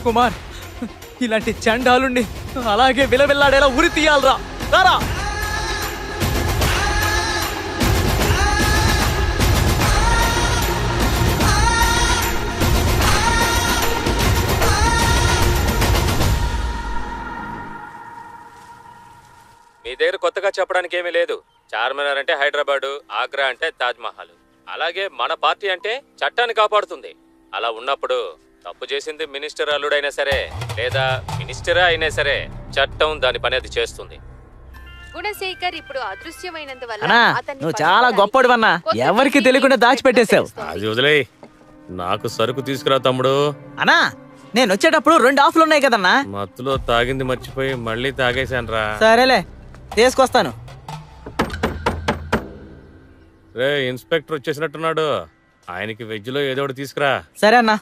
కుమార్, ఇలాంటి చండాలుండి అలాగే విలవిల్లాడేలా ఉరి తీయాలరా. రారా. మీ దగ్గర కొత్తగా చెప్పడానికి ఏమీ లేదు. చార్మినార్ అంటే హైదరాబాదు, ఆగ్రా అంటే తాజ్మహల్. అలాగే మన పార్టీ అంటే చట్టాన్ని కాపాడుతుంది. అలా ఉన్నప్పుడు తప్పు చేసింది మినిస్టర్ అల్లుడైనా సరే లేదా మినిస్టరే అయినా సరే చట్టం దాని పని అది చేస్తుంది. గుణశేఖర్ ఇప్పుడు అదృశ్యమైనందువల్ల అన్నా, నువ్వు చాలా గొప్పడివన్నా. ఎవరికి తెలియకుండా దాచిపెట్టేశావు. అది వదిలే, నాకు సరుకు తీసుకురా తమ్ముడు. అన్నా, నేను వచ్చేటప్పుడు 2 ఆఫ్లు ఉన్నాయి కదన్నా. మత్తులో తాగింది మర్చిపోయి మళ్ళీ తాగేశాను రా. సరేలే, తీసుకొస్తాను. రే, ఇన్స్పెక్టర్ వచ్చేసినట్టున్నాడు. ఆయనకి వెజ్ లో ఏదో ఒకటి తీసుకురా. సరే అన్నా.